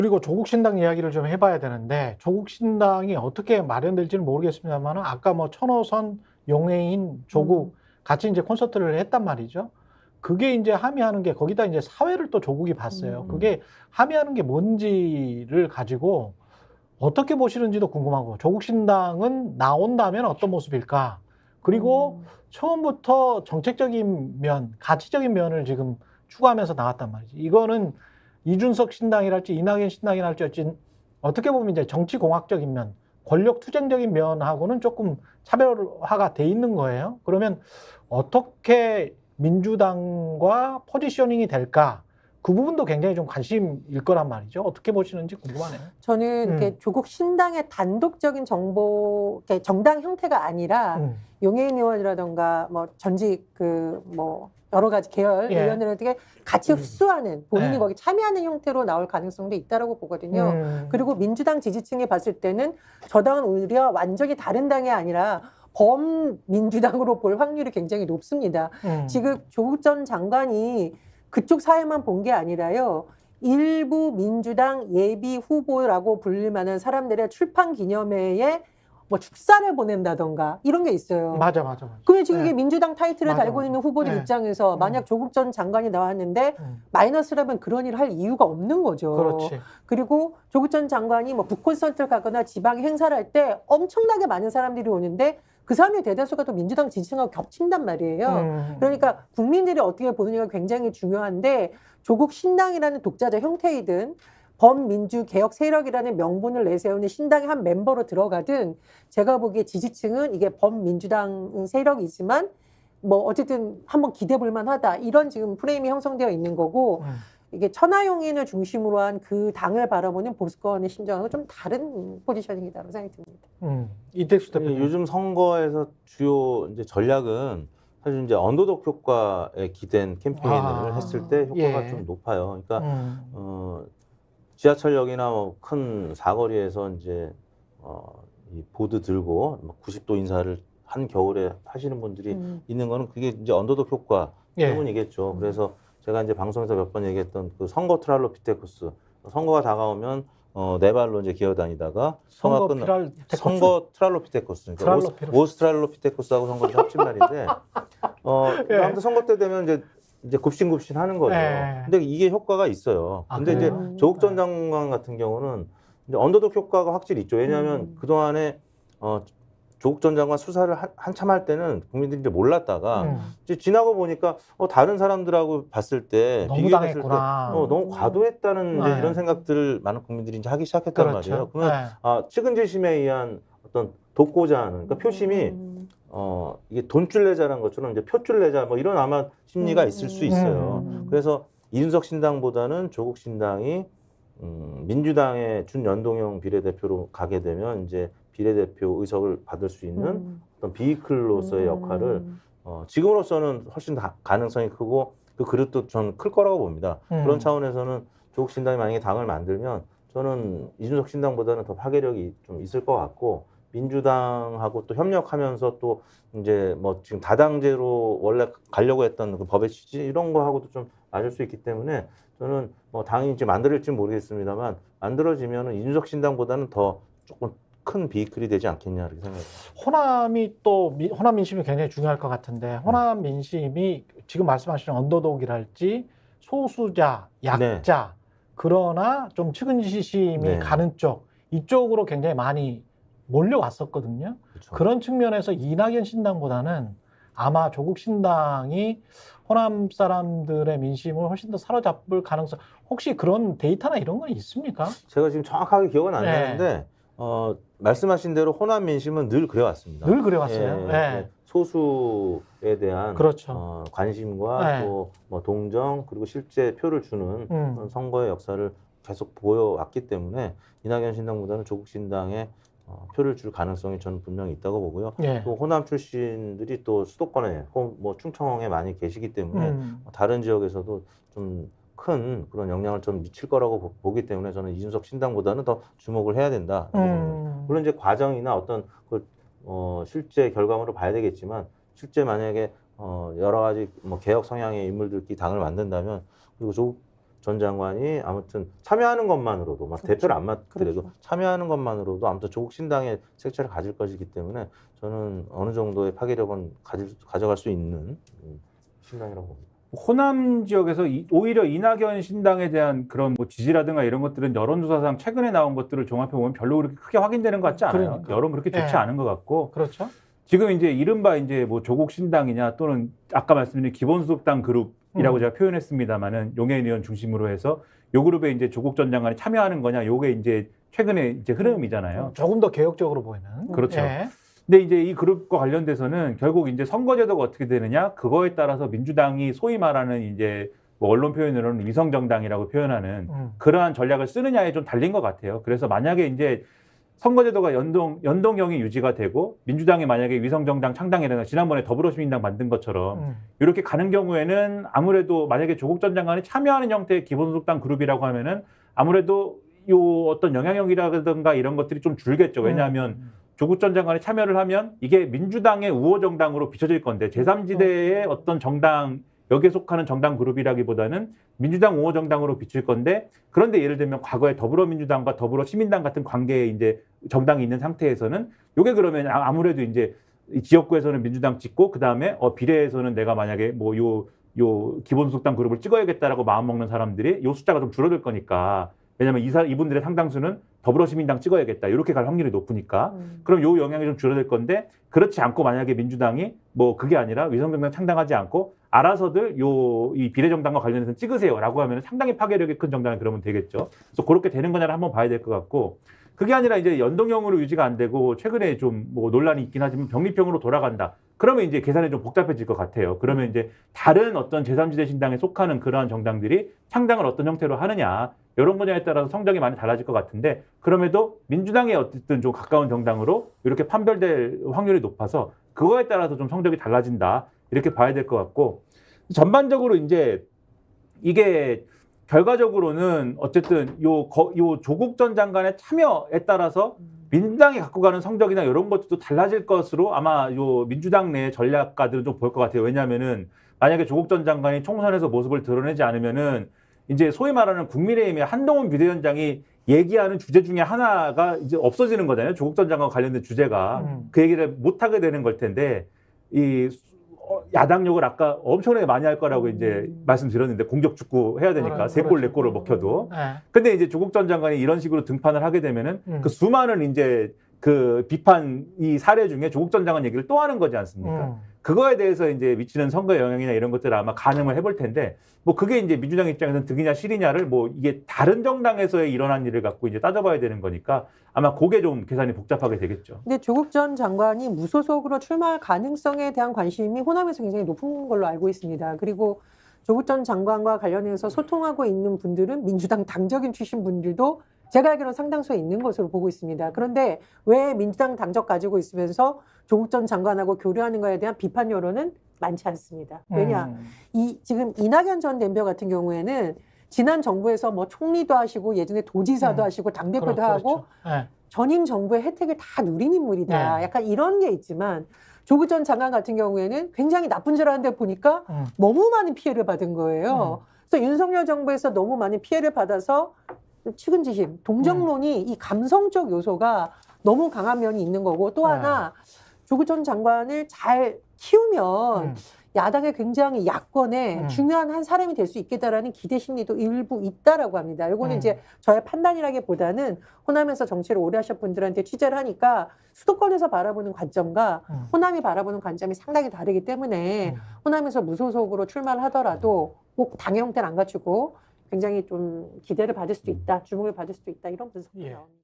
그리고 조국 신당 이야기를 좀 해봐야 되는데 조국 신당이 어떻게 마련될지는 모르겠습니다만 아까 뭐 천호선, 용해인, 조국 같이 이제 콘서트를 했단 말이죠. 그게 이제 함의하는 게 거기다 이제 사회를 또 조국이 봤어요. 그게 함의하는 게 뭔지를 가지고 어떻게 보시는지도 궁금하고 조국 신당은 나온다면 어떤 모습일까? 그리고 처음부터 정책적인 면, 가치적인 면을 지금 추구하면서 나왔단 말이지. 이거는 이준석 신당이랄지 이낙연 신당이랄지 어떻게 보면 이제 정치공학적인 면, 권력투쟁적인 면하고는 조금 차별화가 돼 있는 거예요. 그러면 어떻게 민주당과 포지셔닝이 될까? 그 부분도 굉장히 좀 관심일 거란 말이죠. 어떻게 보시는지 궁금하네요. 저는 이렇게 조국 신당의 단독적인 이렇게 정당 형태가 아니라 용해인 의원이라던가 뭐 전직 뭐 여러 가지 계열 의원들에게 같이 흡수하는 본인이 거기 참여하는 형태로 나올 가능성도 있다라고 보거든요. 그리고 민주당 지지층이 봤을 때는 저 당은 오히려 완전히 다른 당이 아니라 범민주당으로 볼 확률이 굉장히 높습니다. 지금 조국 전 장관이 그쪽 사회만 본 게 아니라요. 일부 민주당 예비 후보라고 불릴 만한 사람들의 출판 기념회에 뭐 축사를 보낸다던가 이런 게 있어요. 맞아. 그게 지금 이게 민주당 타이틀을 달고 있는 후보들 입장에서 만약 조국 전 장관이 나왔는데 마이너스라면 그런 일을 할 이유가 없는 거죠. 그렇지. 그리고 조국 전 장관이 뭐 북콘서트를 가거나 지방 행사를 할 때 엄청나게 많은 사람들이 오는데 그 사람의 대다수가 또 민주당 지지층하고 겹친단 말이에요. 그러니까 국민들이 어떻게 보느냐가 굉장히 중요한데 조국 신당이라는 독자적 형태이든 범민주 개혁 세력이라는 명분을 내세우는 신당의 한 멤버로 들어가든 제가 보기에 지지층은 이게 범민주당 세력이지만 뭐 어쨌든 한번 기대 볼 만하다. 이런 지금 프레임이 형성되어 있는 거고 이게 천하용인을 중심으로 한 그 당을 바라보는 보수권의 심정하고 좀 다른 포지셔닝이다라고 생각이 듭니다. 이택수 대표님. 요즘 선거에서 주요 이제 전략은 사실 이제 언더독 효과에 기댄 캠페인을 했을 때 효과가 좀 높아요. 그러니까 지하철역이나 뭐 큰 사거리에서 이제 이 보드 들고 90도 인사를 한 겨울에 하시는 분들이 있는 거는 그게 이제 언더독 효과 때문이겠죠. 그래서 제가 이제 방송에서 몇 번 얘기했던 그 선거 트랄로피테쿠스, 선거가 다가오면 네 발로 이제 기어다니다가 선거 트랄로피테쿠스, 그러니까 오스트랄로피테쿠스하고 선거를 합친 말인데, 아무튼 선거 때 되면 이제 굽신굽신 하는 거죠. 근데 이게 효과가 있어요. 근데 이제 조국 전 장관 같은 경우는 이제 언더독 효과가 확실히 있죠. 왜냐하면 그동안에 조국 전 장관 수사를 한참 할 때는 국민들이 이제 몰랐다가 이제 지나고 보니까 다른 사람들하고 봤을 때 비교했을 때 너무 과도했다는 이제 이런 생각들을 많은 국민들이 이제 하기 시작했단 말이에요. 그러면 측은지심에 의한 어떤 돕고자 하는 그러니까 표심이 이게 돈줄 내자라는 것처럼 이제 표줄 내자 뭐 이런 아마 심리가 있을 수 있어요. 그래서 이준석 신당보다는 조국 신당이 민주당의 준연동형 비례대표로 가게 되면 이제 비례대표 의석을 받을 수 있는 어떤 비이클로서의 역할을 지금으로서는 훨씬 가능성이 크고 그 그릇도 저는 클 거라고 봅니다. 그런 차원에서는 조국 신당이 만약에 당을 만들면 저는 이준석 신당보다는 더 파괴력이 좀 있을 것 같고 민주당하고 또 협력하면서 또 이제 뭐 지금 다당제로 원래 가려고 했던 그 법의 취지 이런 거하고도 좀 맞을 수 있기 때문에 저는 뭐 당이 이제 만들어질지 모르겠습니다만 만들어지면은 이준석 신당보다는 더 조금 큰 비이클이 되지 않겠냐 이렇게 생각합니다. 호남 민심이 굉장히 중요할 것 같은데 호남 민심이 지금 말씀하신 언더독이랄지 소수자, 약자 그러나 좀 측은지심이 가는 쪽 이쪽으로 굉장히 많이 몰려왔었거든요. 그렇죠. 그런 측면에서 이낙연 신당보다는 아마 조국 신당이 호남 사람들의 민심을 훨씬 더 사로잡을 가능성 혹시 그런 데이터나 이런 건 있습니까? 제가 지금 정확하게 기억은 안 나는데 말씀하신 대로 호남 민심은 늘 그래왔습니다. 늘 그래왔어요. 소수에 대한 그렇죠. 관심과 또 뭐 동정 그리고 실제 표를 주는 그런 선거의 역사를 계속 보여왔기 때문에 이낙연 신당보다는 조국 신당에 표를 줄 가능성이 저는 분명히 있다고 보고요. 또 호남 출신들이 또 수도권에 뭐 충청에 많이 계시기 때문에 다른 지역에서도 좀 큰 그런 영향을 좀 미칠 거라고 보기 때문에 저는 이준석 신당보다는 더 주목을 해야 된다. 물론 이제 과정이나 어떤 실제 결과물을 봐야 되겠지만 실제 만약에 여러 가지 뭐 개혁 성향의 인물들끼리 당을 만든다면 그리고 조국 전 장관이 아무튼 참여하는 것만으로도 막 대표를 안 맡더라도 그렇죠. 참여하는 것만으로도 아무튼 조국 신당의 색채를 가질 것이기 때문에 저는 어느 정도의 파괴력은 가져갈 수 있는 신당이라고 봅니다. 호남 지역에서 오히려 이낙연 신당에 대한 그런 뭐 지지라든가 이런 것들은 여론조사상 최근에 나온 것들을 종합해 보면 별로 그렇게 크게 확인되는 것 같지 않아요. 그러니까. 여론 그렇게 좋지 예. 않은 것 같고 그렇죠. 지금 이제 이른바 이제 뭐 조국 신당이냐 또는 아까 말씀드린 기본소득당 그룹이라고 제가 표현했습니다만은 용해인 의원 중심으로 해서 요 그룹에 이제 조국 전 장관이 참여하는 거냐 요게 이제 최근에 이제 흐름이잖아요. 조금 더 개혁적으로 보이는. 그렇죠. 예. 근데 이제 이 그룹과 관련돼서는 결국 이제 선거제도가 어떻게 되느냐 그거에 따라서 민주당이 소위 말하는 이제 뭐 언론 표현으로는 위성정당이라고 표현하는 그러한 전략을 쓰느냐에 좀 달린 것 같아요. 그래서 만약에 이제 선거제도가 연동형이 유지가 되고 민주당이 만약에 위성정당 창당이라든가 지난번에 더불어시민당 만든 것처럼 이렇게 가는 경우에는 아무래도 만약에 조국 전 장관이 참여하는 형태의 기본소득당 그룹이라고 하면은 아무래도 요 어떤 영향력이라든가 이런 것들이 좀 줄겠죠. 왜냐하면 조국 전 장관이 참여를 하면 이게 민주당의 우호 정당으로 비춰질 건데 제3지대의 어떤 정당 여기에 속하는 정당 그룹이라기보다는 민주당 우호 정당으로 비칠 건데 그런데 예를 들면 과거에 더불어민주당과 더불어시민당 같은 관계에 이제 정당이 있는 상태에서는 요게 그러면 아무래도 이제 지역구에서는 민주당 찍고 그 다음에 비례에서는 내가 만약에 뭐 요 기본소득당 그룹을 찍어야겠다라고 마음 먹는 사람들이 요 숫자가 좀 줄어들 거니까 왜냐하면 이분들의 상당수는 더불어시민당 찍어야겠다 이렇게 갈 확률이 높으니까 그럼 요 영향이 좀 줄어들 건데 그렇지 않고 만약에 민주당이 뭐 그게 아니라 위성정당 창당하지 않고 알아서들 이 비례정당과 관련해서 찍으세요라고 하면 상당히 파괴력이 큰 정당이 그러면 되겠죠. 그래서 그렇게 되는 거냐를 한번 봐야 될 것 같고 그게 아니라 이제 연동형으로 유지가 안 되고 최근에 좀 뭐 논란이 있긴 하지만 병립형으로 돌아간다. 그러면 이제 계산이 좀 복잡해질 것 같아요. 그러면 이제 다른 어떤 제3지대 신당에 속하는 그러한 정당들이 창당을 어떤 형태로 하느냐 이런 분야에 따라서 성적이 많이 달라질 것 같은데 그럼에도 민주당에 어쨌든 좀 가까운 정당으로 이렇게 판별될 확률이 높아서 그거에 따라서 좀 성적이 달라진다 이렇게 봐야 될 것 같고 전반적으로 이제 이게 결과적으로는 어쨌든 요 조국 전 장관의 참여에 따라서 민주당이 갖고 가는 성적이나 이런 것도 달라질 것으로 아마 요 민주당 내 전략가들은 좀 볼 것 같아요. 왜냐하면은 만약에 조국 전 장관이 총선에서 모습을 드러내지 않으면은 이제 소위 말하는 국민의힘의 한동훈 비대위원장이 얘기하는 주제 중에 하나가 이제 없어지는 거잖아요. 조국 전 장관과 관련된 주제가 그 얘기를 못 하게 되는 걸 텐데 이 야당 욕을 아까 엄청나게 많이 할 거라고 이제 말씀드렸는데 공격 축구 해야 되니까 세 골 네 골을 먹혀도. 근데 이제 조국 전 장관이 이런 식으로 등판을 하게 되면은 그 수많은 이제 그 비판 이 사례 중에 조국 전 장관 얘기를 또 하는 거지 않습니까? 그거에 대해서 이제 미치는 선거 영향이나 이런 것들을 아마 가늠을 해볼 텐데 뭐 그게 이제 민주당 입장에서는 득이냐 실이냐를 뭐 이게 다른 정당에서의 일어난 일을 갖고 이제 따져봐야 되는 거니까 아마 그게 좀 계산이 복잡하게 되겠죠. 근데 조국 전 장관이 무소속으로 출마할 가능성에 대한 관심이 호남에서 굉장히 높은 걸로 알고 있습니다. 그리고 조국 전 장관과 관련해서 소통하고 있는 분들은 민주당 당적인 출신 분들도 제가 알기로는 상당수에 있는 것으로 보고 있습니다. 그런데 왜 민주당 당적 가지고 있으면서 조국 전 장관하고 교류하는 거에 대한 비판 여론은 많지 않습니다. 왜냐? 지금 이낙연 전 대표 같은 경우에는 지난 정부에서 뭐 총리도 하시고 예전에 도지사도 하시고 당대표도 하고 전임 정부의 혜택을 다 누린 인물이다. 약간 이런 게 있지만 조국 전 장관 같은 경우에는 굉장히 나쁜 줄 알았는데 보니까 너무 많은 피해를 받은 거예요. 그래서 윤석열 정부에서 너무 많은 피해를 받아서 측은지심, 동정론이 이 감성적 요소가 너무 강한 면이 있는 거고 또 하나 조국 전 장관을 잘 키우면 야당의 굉장히 야권의 중요한 한 사람이 될 수 있겠다라는 기대 심리도 일부 있다라고 합니다. 이거는 이제 저의 판단이라기보다는 호남에서 정치를 오래 하신 분들한테 취재를 하니까 수도권에서 바라보는 관점과 호남이 바라보는 관점이 상당히 다르기 때문에 호남에서 무소속으로 출마를 하더라도 꼭 당 형태는 안 갖추고 굉장히 좀 기대를 받을 수도 있다, 주목을 받을 수도 있다 이런 분석이 나옵니다.